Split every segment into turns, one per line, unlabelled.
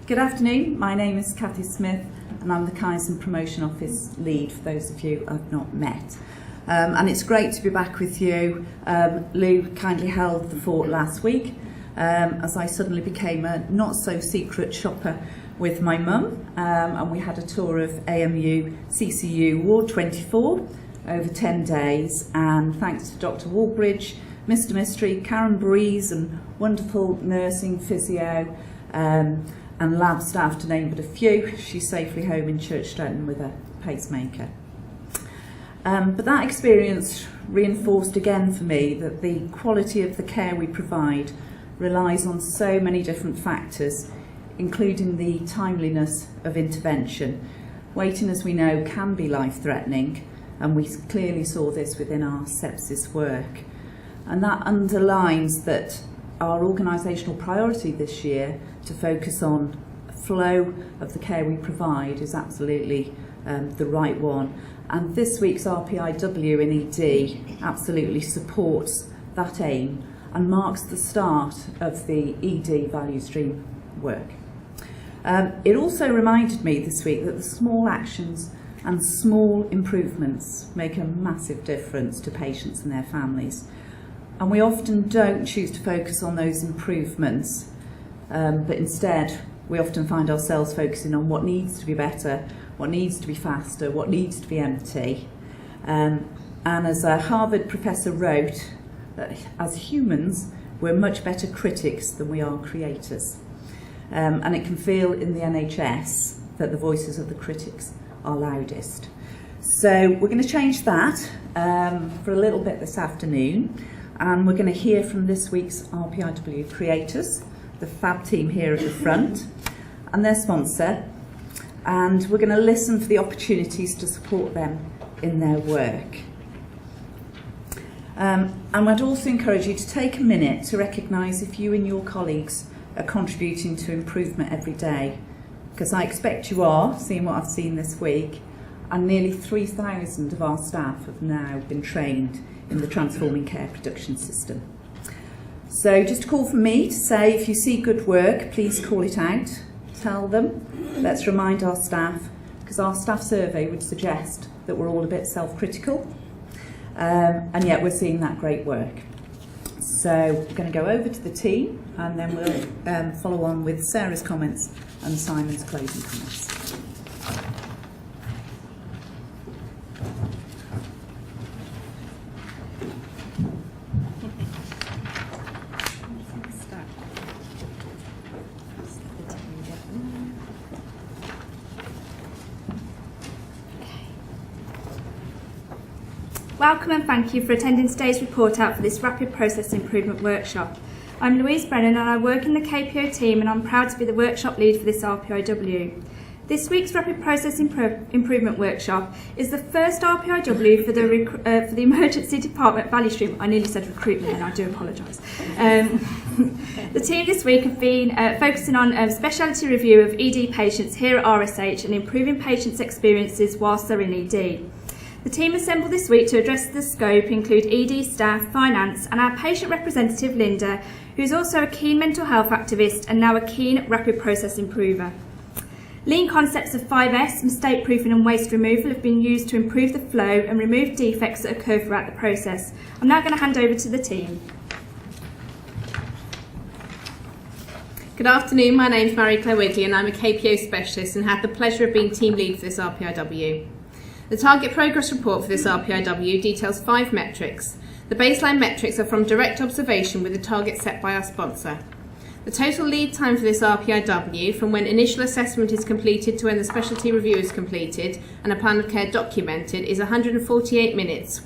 Good afternoon, my name is Cathy Smith and I'm the Kindness and Promotion Office lead for those of you I've not met. And it's great to be back with you. Lou kindly held the fort last week as I suddenly became a not so secret shopper with my mum, and we had a tour of AMU CCU Ward 24 over 10 days, and thanks to Dr Walbridge, Mr Mystery, Karen Breeze and wonderful nursing, physio and lab staff to name but a few, she's safely home in Church Stretton with a pacemaker. But that experience reinforced again for me that the quality of the care we provide relies on so many different factors, including the timeliness of intervention. Waiting, as we know, can be life-threatening, and we clearly saw this within our sepsis work. And that underlines that our organisational priority this year to focus on flow of the care we provide is absolutely the right one. And this week's RPIW in ED absolutely supports that aim and marks the start of the ED value stream work. It also reminded me this week that the small actions and small improvements make a massive difference to patients and their families. And we often don't choose to focus on those improvements, but instead we often find ourselves focusing on what needs to be better, what needs to be faster, what needs to be empty. And as a Harvard professor wrote, that as humans, we're much better critics than we are creators. And it can feel in the NHS that the voices of the critics are loudest. So we're going to change that for a little bit this afternoon, and we're going to hear from this week's RPIW creators, the fab team here at the front, and their sponsor, and we're going to listen for the opportunities to support them in their work. And I'd also encourage you to take a minute to recognise if you and your colleagues are contributing to improvement every day, because I expect you are, seeing what I've seen this week, and nearly 3,000 of our staff have now been trained in the Transforming Care Production System. So just a call from me to say if you see good work, please call it out, tell them. Let's remind our staff, because our staff survey would suggest that we're all a bit self-critical, and yet we're seeing that great work. So we're going to go over to the team, and then we'll follow on with Sarah's comments and Simon's closing comments.
Welcome and thank you for attending today's report out for this Rapid Process Improvement Workshop. I'm Louise Brennan and I work in the KPO team, and I'm proud to be the workshop lead for this RPIW. This week's Rapid Process Improvement Workshop is the first RPIW for the Emergency Department value stream. I nearly said recruitment and I do apologise. The team this week have been focusing on speciality review of ED patients here at RSH and improving patients' experiences whilst they're in ED. The team assembled this week to address the scope include ED staff, finance and our patient representative Linda, who's also a keen mental health activist and now a keen rapid process improver. Lean concepts of 5S, mistake proofing and waste removal have been used to improve the flow and remove defects that occur throughout the process. I'm now going to hand over to the team.
Good afternoon, my name's Marie-Claire Wigley and I'm a KPO specialist and had the pleasure of being team lead for this RPIW. The target progress report for this RPIW details 5 metrics. The baseline metrics are from direct observation with the target set by our sponsor. The total lead time for this RPIW, from when initial assessment is completed to when the specialty review is completed and a plan of care documented, is 148 minutes,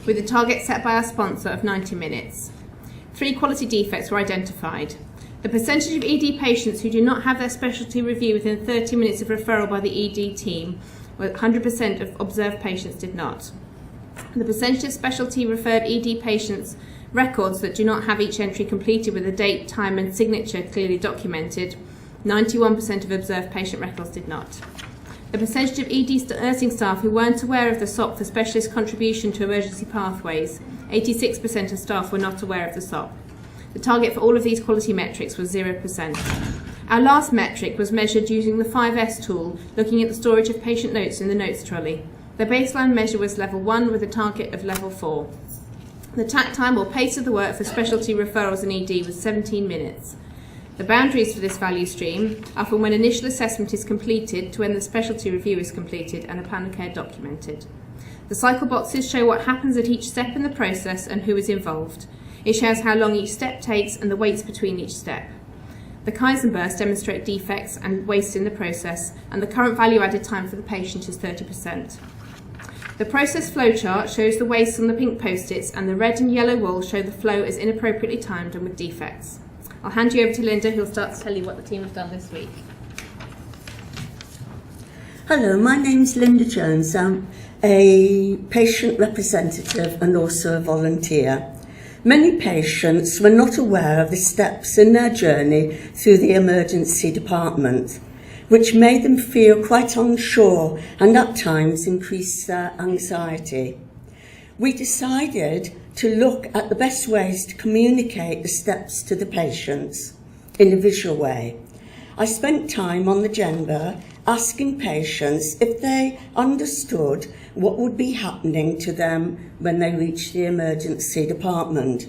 with the target set by our sponsor of 90 minutes. 3 quality defects were identified. The percentage of ED patients who do not have their specialty review within 30 minutes of referral by the ED team, where 100% of observed patients did not. The percentage of specialty referred ED patients records that do not have each entry completed with a date, time and signature clearly documented, 91% of observed patient records did not. The percentage of ED nursing staff who weren't aware of the SOP for specialist contribution to emergency pathways, 86% of staff were not aware of the SOP. The target for all of these quality metrics was 0%. Our last metric was measured using the 5S tool, looking at the storage of patient notes in the notes trolley. The baseline measure was level 1 with a target of level 4. The TAC time or pace of the work for specialty referrals and ED was 17 minutes. The boundaries for this value stream are from when initial assessment is completed to when the specialty review is completed and a plan of care documented. The cycle boxes show what happens at each step in the process and who is involved. It shows how long each step takes and the weights between each step. The Kaizen demonstrate defects and waste in the process, and the current value added time for the patient is 30%. The process flow chart shows the waste on the pink post-its, and the red and yellow walls show the flow as inappropriately timed and with defects. I'll hand you over to Linda, who'll start to tell you what the team have done this week.
Hello, my name's Linda Jones. I'm a patient representative and also a volunteer. Many patients were not aware of the steps in their journey through the emergency department, which made them feel quite unsure and at times increased their anxiety. We decided to look at the best ways to communicate the steps to the patients in a visual way. I spent time on the agenda asking patients if they understood what would be happening to them when they reached the emergency department.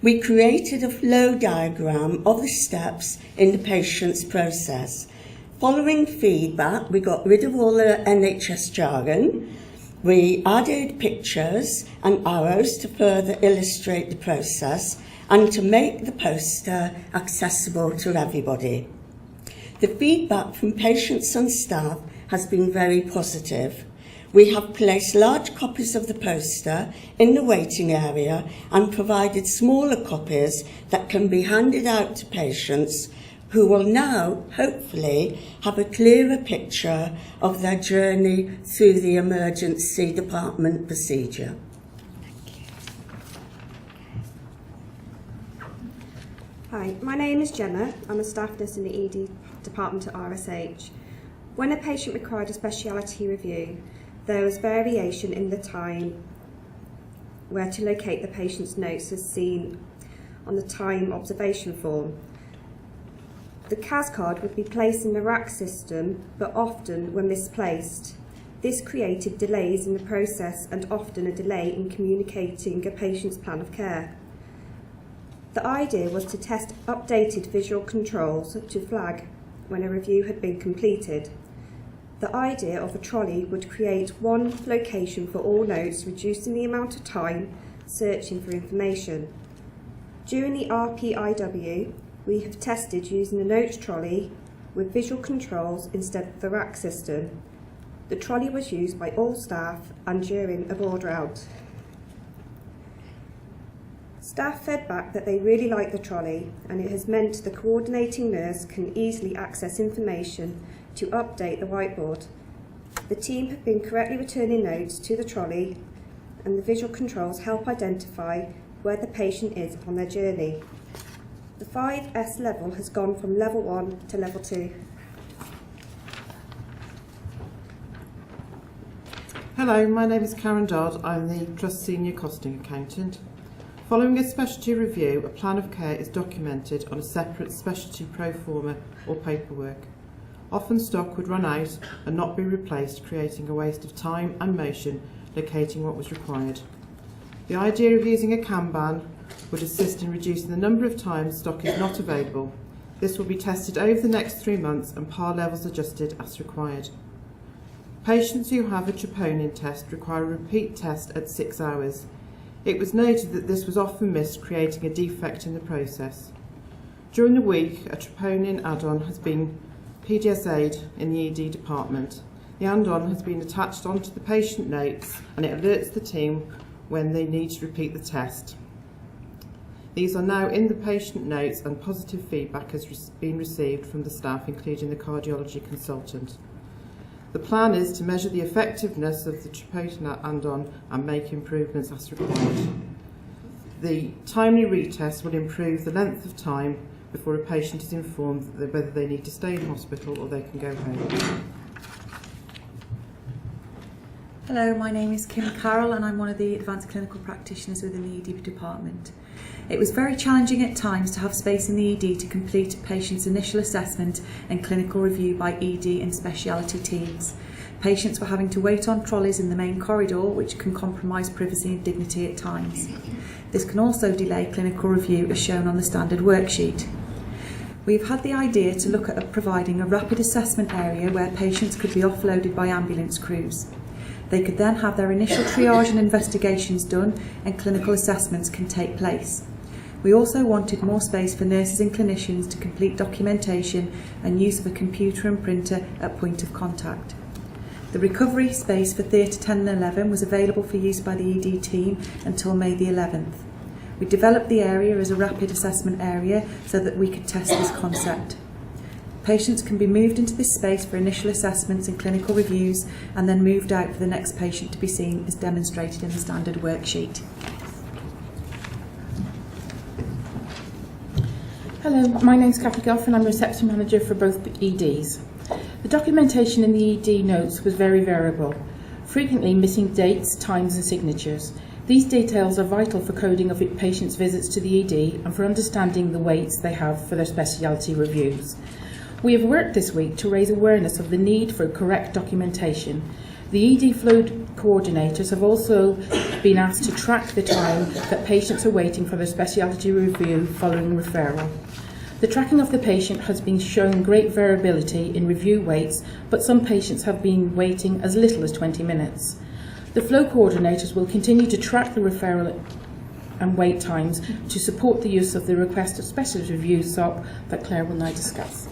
We created a flow diagram of the steps in the patient's process. Following feedback, we got rid of all the NHS jargon. We added pictures and arrows to further illustrate the process and to make the poster accessible to everybody. The feedback from patients and staff has been very positive. We have placed large copies of the poster in the waiting area and provided smaller copies that can be handed out to patients who will now, hopefully, have a clearer picture of their journey through the emergency department procedure.
Hi, my name is Gemma. I'm a staff nurse in the ED department at RSH. When a patient required a speciality review, there was variation in the time where to locate the patient's notes as seen on the time observation form. The CAS card would be placed in the rack system, but often were misplaced. This created delays in the process and often a delay in communicating a patient's plan of care. The idea was to test updated visual controls to flag when a review had been completed. The idea of a trolley would create one location for all notes, reducing the amount of time searching for information. During the RPIW, we have tested using the notes trolley with visual controls instead of the rack system. The trolley was used by all staff and during a board route. Staff fed back that they really like the trolley, and it has meant the coordinating nurse can easily access information to update the whiteboard. The team have been correctly returning notes to the trolley, and the visual controls help identify where the patient is on their journey. The 5S level has gone from level 1 to level 2.
Hello, my name is Karen Dodd. I'm the Trust Senior Costing Accountant. Following a specialty review, a plan of care is documented on a separate specialty pro forma or paperwork. Often stock would run out and not be replaced, creating a waste of time and motion locating what was required. The idea of using a Kanban would assist in reducing the number of times stock is not available. This will be tested over the next 3 months and par levels adjusted as required. Patients who have a troponin test require a repeat test at 6 hours. It was noted that this was often missed, creating a defect in the process. During the week, a troponin add-on has been PDSA'd in the ED department. The add-on has been attached onto the patient notes and it alerts the team when they need to repeat the test. These are now in the patient notes and positive feedback has been received from the staff, including the cardiology consultant. The plan is to measure the effectiveness of the troponin add-on and make improvements as required. The timely retest will improve the length of time before a patient is informed whether they need to stay in hospital or they can go home.
Hello, my name is Kim Carroll and I'm one of the advanced clinical practitioners within the ED department. It was very challenging at times to have space in the ED to complete a patient's initial assessment and clinical review by ED and speciality teams. Patients were having to wait on trolleys in the main corridor, which can compromise privacy and dignity at times. This can also delay clinical review as shown on the standard worksheet. We've had the idea to look at providing a rapid assessment area where patients could be offloaded by ambulance crews. They could then have their initial triage and investigations done and clinical assessments can take place. We also wanted more space for nurses and clinicians to complete documentation and use of a computer and printer at point of contact. The recovery space for Theatre 10 and 11 was available for use by the ED team until May the 11th. We developed the area as a rapid assessment area so that we could test this concept. Patients can be moved into this space for initial assessments and clinical reviews and then moved out for the next patient to be seen as demonstrated in the standard worksheet.
Hello, my name's Cathy Goff and I'm reception manager for both EDs. The documentation in the ED notes was very variable, frequently missing dates, times and signatures. These details are vital for coding of patients' visits to the ED and for understanding the weights they have for their speciality reviews. We have worked this week to raise awareness of the need for correct documentation. The ED flow coordinators have also been asked to track the time that patients are waiting for their speciality review following referral. The tracking of the patient has been showing great variability in review waits, but some patients have been waiting as little as 20 minutes. The flow coordinators will continue to track the referral and wait times to support the use of the request of specialist review SOP that Claire will now discuss.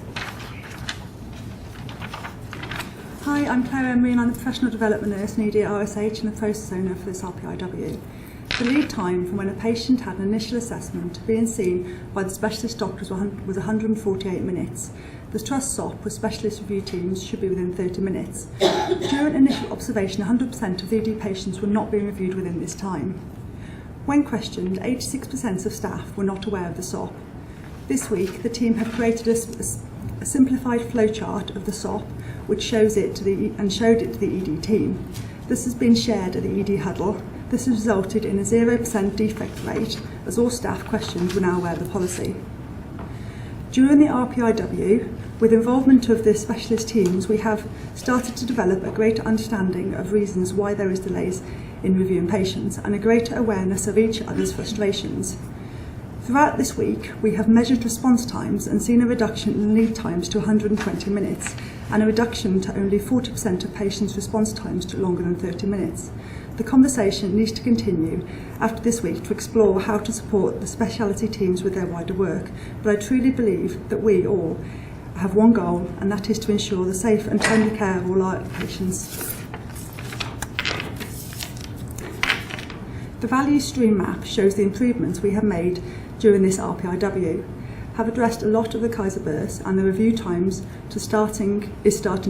Hi, I'm Claire Emery and I'm the Professional Development Nurse in ED at RSH and the process owner for this RPIW. The lead time from when a patient had an initial assessment to being seen by the specialist doctors was 148 minutes. The trust SOP with specialist review teams should be within 30 minutes. During initial observation, 100% of the ED patients were not being reviewed within this time. When questioned, 86% of staff were not aware of the SOP. This week, the team have created a simplified flowchart of the SOP which shows it to the ED team. This has been shared at the ED huddle. This has resulted in a 0% defect rate as all staff questioned were now aware of the policy. During the RPIW, with involvement of the specialist teams, we have started to develop a greater understanding of reasons why there is delays in reviewing patients and a greater awareness of each other's frustrations. Throughout this week, we have measured response times and seen a reduction in lead times to 120 minutes and a reduction to only 40% of patients' response times to longer than 30 minutes. The conversation needs to continue after this week to explore how to support the speciality teams with their wider work, but I truly believe that we all have one goal, and that is to ensure the safe and timely care of all our patients. The value stream map shows the improvements we have made during this RPIW, have addressed a lot of the Kaiser bursts and the review times is starting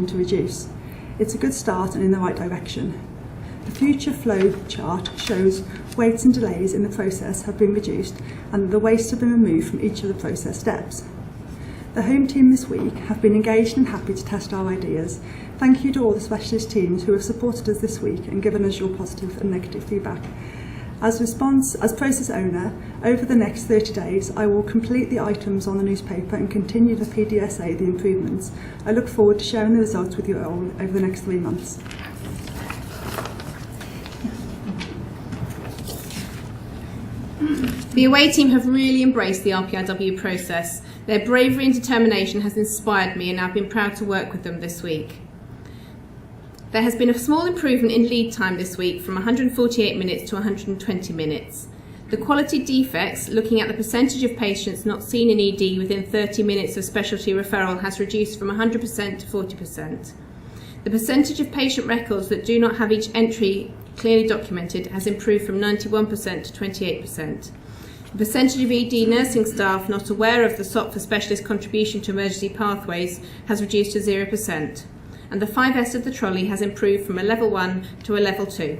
to reduce. It's a good start and in the right direction. The future flow chart shows waits and delays in the process have been reduced and the waste have been removed from each of the process steps. The home team this week have been engaged and happy to test our ideas. Thank you to all the specialist teams who have supported us this week and given us your positive and negative feedback. As process owner, over the next 30 days, I will complete the items on the newspaper and continue the PDSA, the improvements. I look forward to sharing the results with you all over the next 3 months.
The away team have really embraced the RPIW process. Their bravery and determination has inspired me and I've been proud to work with them this week. There has been a small improvement in lead time this week from 148 minutes to 120 minutes. The quality defects, looking at the percentage of patients not seen in ED within 30 minutes of specialty referral, has reduced from 100% to 40%. The percentage of patient records that do not have each entry clearly documented has improved from 91% to 28%. The percentage of ED nursing staff not aware of the SOP for specialist contribution to emergency pathways has reduced to 0%. And the 5S of the trolley has improved from a level 1 to a level 2.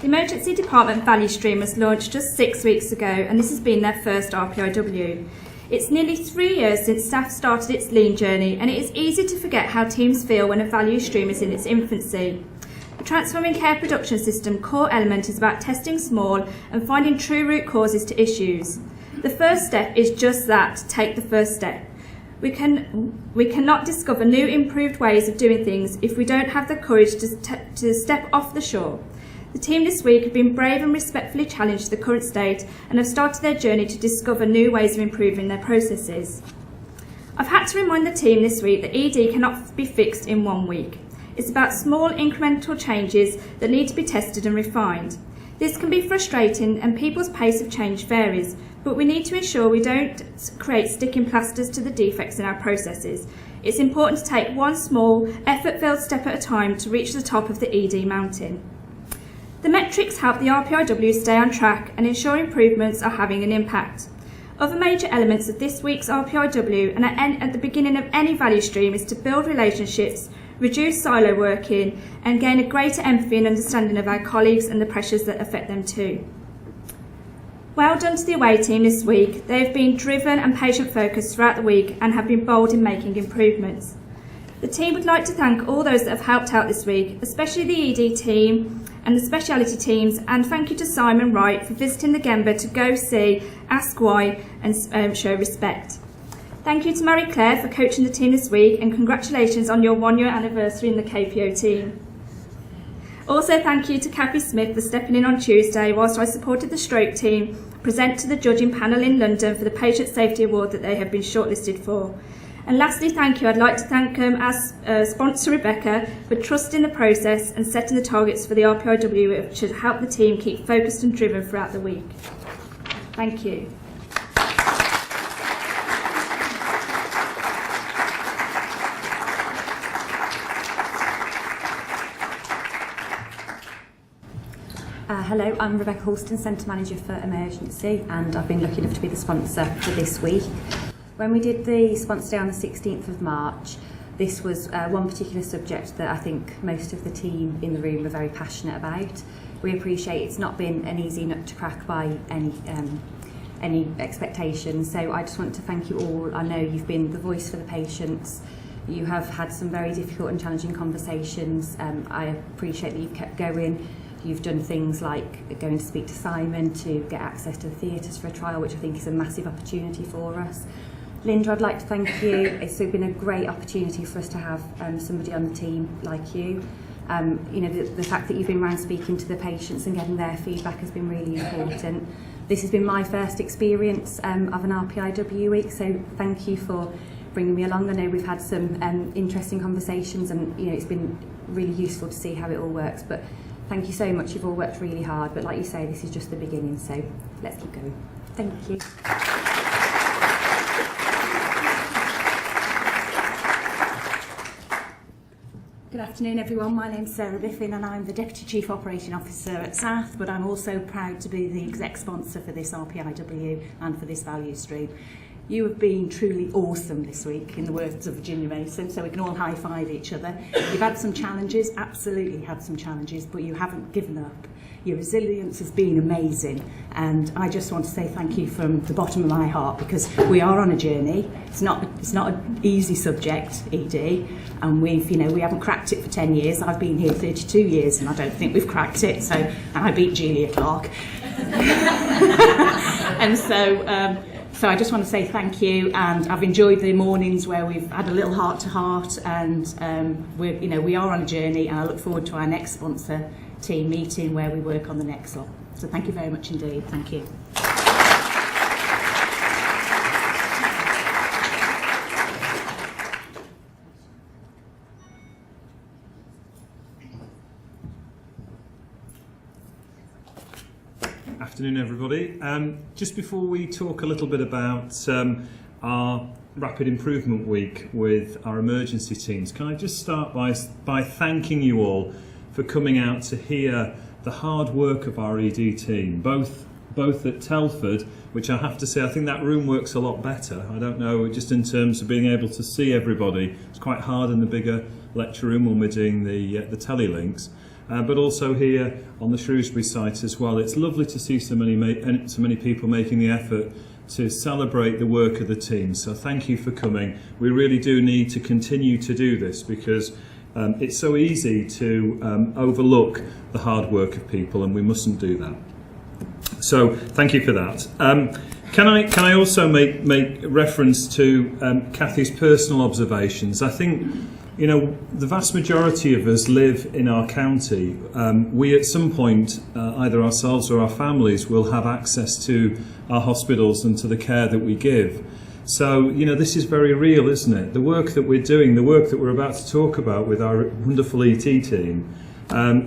The Emergency Department value stream was launched just 6 weeks ago and this has been their first RPIW. It's nearly 3 years since SaTH started its lean journey, and it is easy to forget how teams feel when a value stream is in its infancy. The Transforming Care Production System core element is about testing small and finding true root causes to issues. The first step is just that, take the first step. We cannot discover new improved ways of doing things if we don't have the courage to step off the shore. The team this week have been brave and respectfully challenged the current state and have started their journey to discover new ways of improving their processes. I've had to remind the team this week that ED cannot be fixed in 1 week. It's about small incremental changes that need to be tested and refined. This can be frustrating and people's pace of change varies, but we need to ensure we don't create sticking plasters to the defects in our processes. It's important to take one small, effort-filled step at a time to reach the top of the ED mountain. The metrics help the RPIW stay on track and ensure improvements are having an impact. Other major elements of this week's RPIW and at the beginning of any value stream is to build relationships, reduce silo working, and gain a greater empathy and understanding of our colleagues and the pressures that affect them too. Well done to the away team this week. They have been driven and patient-focused throughout the week and have been bold in making improvements. The team would like to thank all those that have helped out this week, especially the ED team and the speciality teams, and thank you to Simon Wright for visiting the Gemba to go see, ask why, and show respect. Thank you to Marie Claire for coaching the team this week, and congratulations on your 1-year anniversary in the KPO team. Also thank you to Kathy Smith for stepping in on Tuesday whilst I supported the stroke team present to the judging panel in London for the Patient Safety Award that they have been shortlisted for. And lastly, thank you. I'd like to thank our sponsor Rebecca for trusting the process and setting the targets for the RPIW, which should help the team keep focused and driven throughout the week. Thank you.
Hello, I'm Rebecca Halston, Centre Manager for Emergency, and I've been lucky enough to be the sponsor for this week. When we did the sponsor day on the 16th of March, this was one particular subject that I think most of the team in the room were very passionate about. We appreciate it's not been an easy nut to crack by any expectations, so I just want to thank you all. I know you've been the voice for the patients. You have had some very difficult and challenging conversations. I appreciate that you've kept going. You've done things like going to speak to Simon to get access to the theatres for a trial, which I think is a massive opportunity for us. Linda, I'd like to thank you. It's been a great opportunity for us to have somebody on the team like you. You know, the fact that you've been around speaking to the patients and getting their feedback has been really important. This has been my first experience of an RPIW week, so thank you for bringing me along. I know we've had some interesting conversations, and you know, it's been really useful to see how it all works. But thank you so much. You've all worked really hard, but like you say, this is just the beginning, so let's keep going. Thank you.
Good afternoon everyone, my name's Sarah Biffin and I'm the Deputy Chief Operating Officer at SaTH, but I'm also proud to be the exec sponsor for this RPIW and for this value stream. You have been truly awesome this week, in the words of Virginia Mason, so we can all high-five each other. You've had some challenges, absolutely had some challenges, but you haven't given up. Your resilience has been amazing, and I just want to say thank you from the bottom of my heart, because we are on a journey. It's not an easy subject, ED, and we haven't cracked it for 10 years. I've been here 32 years, and I don't think we've cracked it. So, and I beat Julia Clark, and so I just want to say thank you, and I've enjoyed the mornings where we've had a little heart-to-heart, and we are on a journey, and I look forward to our next sponsor team meeting where we work on the next lot. So thank you very much indeed. Thank you.
Afternoon everybody. Just before we talk a little bit about our Rapid Improvement Week with our emergency teams, can I just start by thanking you all for coming out to hear the hard work of our ED team, both at Telford, which I have to say I think that room works a lot better. I don't know, just in terms of being able to see everybody, it's quite hard in the bigger lecture room when we're doing the telelinks. But also here on the Shrewsbury site as well. It's lovely to see so many people making the effort to celebrate the work of the team. So thank you for coming. We really do need to continue to do this because it's so easy to overlook the hard work of people, and we mustn't do that. So thank you for that. Can I also make reference to Kathy's personal observations? I think, you know, the vast majority of us live in our county. We at some point, either ourselves or our families, will have access to our hospitals and to the care that we give. So, you know, this is very real, isn't it? The work that we're doing, the work that we're about to talk about with our wonderful ET team,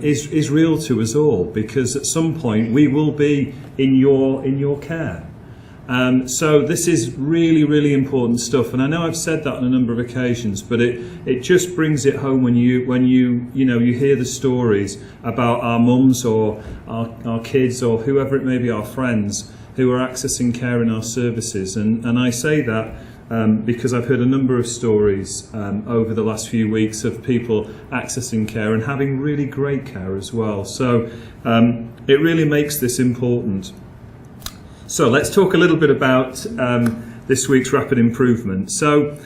is real to us all, because at some point we will be in your care. So this is really, really important stuff, and I know I've said that on a number of occasions, but it just brings it home when you hear the stories about our mums or our kids or whoever it may be, our friends who are accessing care in our services. And I say that because I've heard a number of stories over the last few weeks of people accessing care and having really great care as well. So it really makes this important. So let's talk a little bit about this week's rapid improvement. So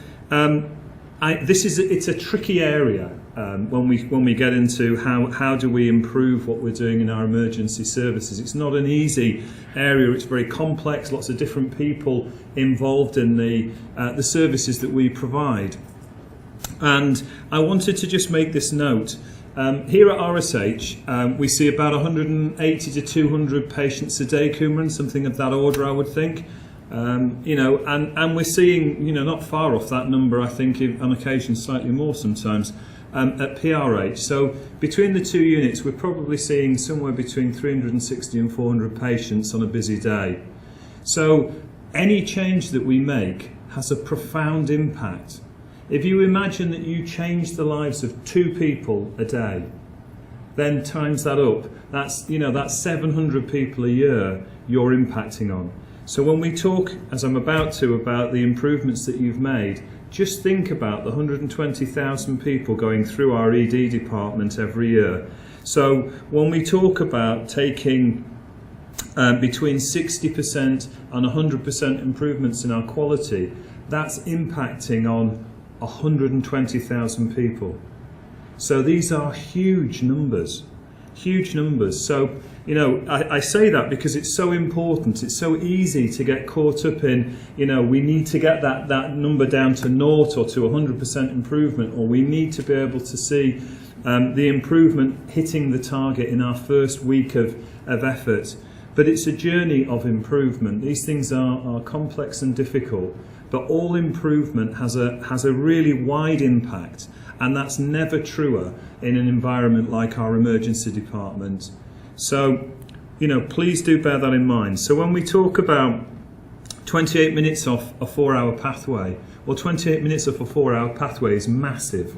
it's a tricky area when we get into how do we improve what we're doing in our emergency services. It's not an easy area. It's very complex. Lots of different people involved in the services that we provide. And I wanted to just make this note. Here at RSH, we see about 180 to 200 patients a day, Kumran, something of that order, I would think. And we're seeing, not far off that number, I think, on occasion slightly more sometimes, at PRH. So between the two units, we're probably seeing somewhere between 360 and 400 patients on a busy day. So any change that we make has a profound impact. If you imagine that you change the lives of 2 people a day, then times that up, that's 700 people a year you're impacting on. So when we talk, as I'm about to, about the improvements that you've made, just think about the 120,000 people going through our ED department every year. So when we talk about taking between 60% and 100% improvements in our quality, that's impacting on 120,000 people. So these are huge numbers, huge numbers. So, I say that because it's so important. It's so easy to get caught up in, we need to get that number down to 0 or to 100% improvement, or we need to be able to see the improvement hitting the target in our first week of effort. But it's a journey of improvement. These things are complex and difficult. But all improvement has a really wide impact, and that's never truer in an environment like our emergency department. So, please do bear that in mind. So when we talk about 28 minutes off a 4-hour pathway, well, 28 minutes off a 4-hour pathway is massive.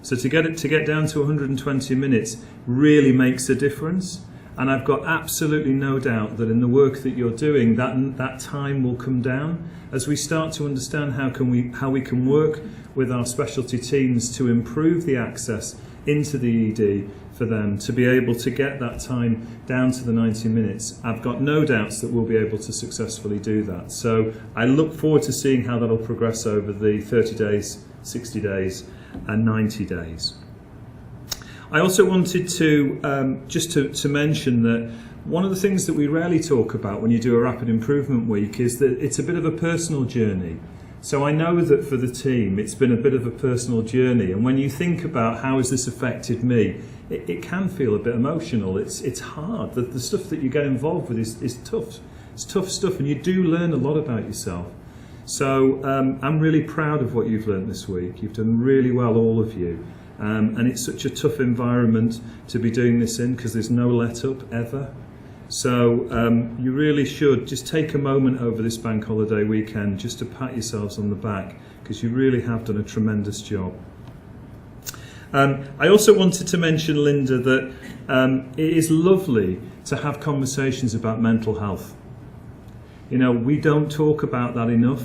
So to get down to 120 minutes really makes a difference. And I've got absolutely no doubt that in the work that you're doing, that time will come down as we start to understand how we can work with our specialty teams to improve the access into the ED for them to be able to get that time down to the 90 minutes. I've got no doubts that we'll be able to successfully do that. So I look forward to seeing how that'll progress over the 30 days, 60 days and 90 days. I also wanted to just to mention that one of the things that we rarely talk about when you do a Rapid Improvement Week is that it's a bit of a personal journey. So I know that for the team it's been a bit of a personal journey, and when you think about how has this affected me, it can feel a bit emotional. It's hard. The stuff that you get involved with is tough. It's tough stuff, and you do learn a lot about yourself. So I'm really proud of what you've learned this week. You've done really well, all of you. And it's such a tough environment to be doing this in because there's no let up ever. So you really should just take a moment over this bank holiday weekend just to pat yourselves on the back, because you really have done a tremendous job. I also wanted to mention, Linda, that it is lovely to have conversations about mental health. We don't talk about that enough.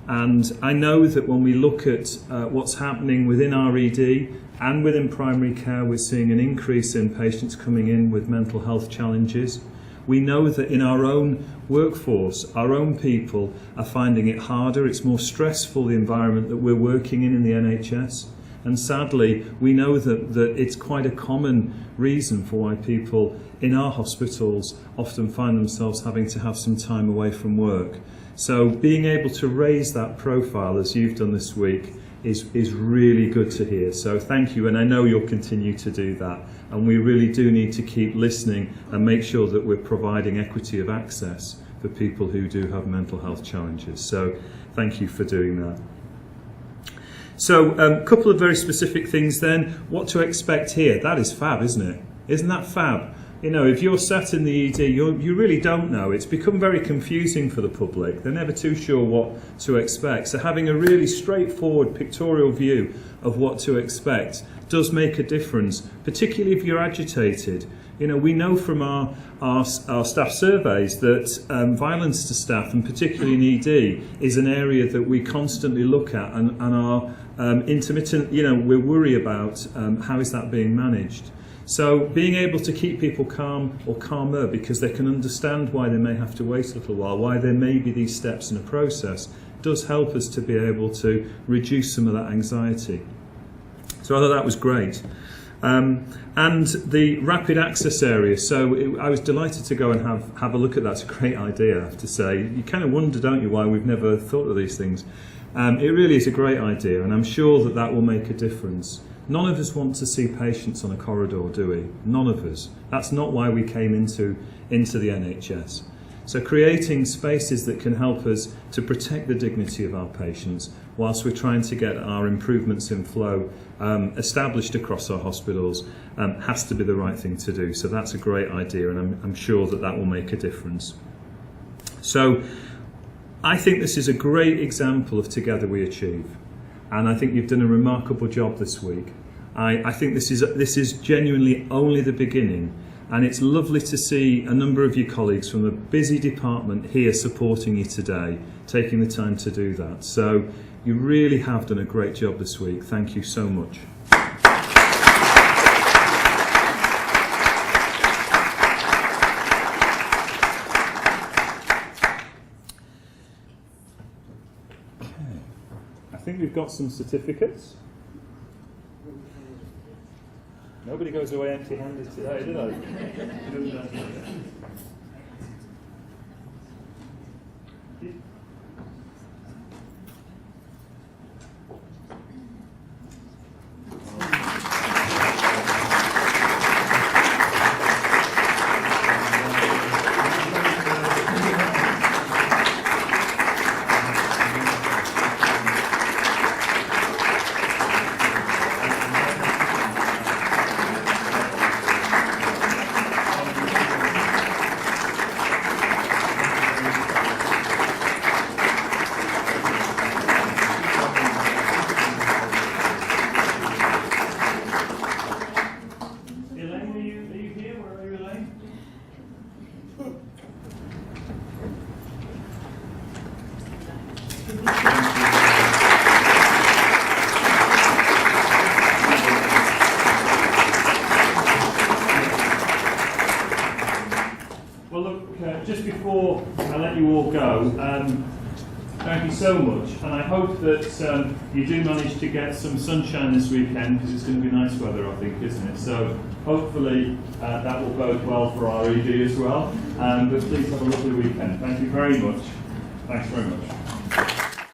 And I know that when we look at what's happening within our ED and within primary care, we're seeing an increase in patients coming in with mental health challenges. We know that in our own workforce, our own people are finding it harder. It's more stressful, the environment that we're working in the NHS. And sadly, we know that it's quite a common reason for why people in our hospitals often find themselves having to have some time away from work. So being able to raise that profile, as you've done this week, is really good to hear. So thank you, and I know you'll continue to do that. And we really do need to keep listening and make sure that we're providing equity of access for people who do have mental health challenges. So thank you for doing that. So a couple of very specific things then. What to expect here? That is fab, isn't it? Isn't that fab? You know, if you're sat in the ED, you really don't know. It's become very confusing for the public. They're never too sure what to expect. So having a really straightforward pictorial view of what to expect does make a difference, particularly if you're agitated. You know, we know from our staff surveys that violence to staff, and particularly in ED, is an area that we constantly look at and are intermittent, you know, we worry about how is that being managed. So being able to keep people calm or calmer because they can understand why they may have to wait a little while, why there may be these steps in a process, does help us to be able to reduce some of that anxiety. So I thought that was great. And the rapid access area, so I was delighted to go and have a look at that. It's a great idea, I have to say. You kind of wonder, don't you, why we've never thought of these things. It really is a great idea, and I'm sure that that will make a difference. None of us want to see patients on a corridor, do we? None of us. That's not why we came into the NHS. So creating spaces that can help us to protect the dignity of our patients whilst we're trying to get our improvements in flow established across our hospitals has to be the right thing to do. So that's a great idea, and I'm sure that that will make a difference. So I think this is a great example of Together We Achieve. And I think you've done a remarkable job this week. I think this is genuinely only the beginning, and it's lovely to see a number of your colleagues from a busy department here supporting you today, taking the time to do that. So you really have done a great job this week. Thank you so much. I think we've got some certificates. Nobody goes away empty-handed today, do they? Just before I let you all go, thank you so much, and I hope that you do manage to get some sunshine this weekend, because it's going to be nice weather, I think, isn't it? So hopefully that will bode well for our ED as well, but please have a lovely weekend. Thank you very much. Thanks very much.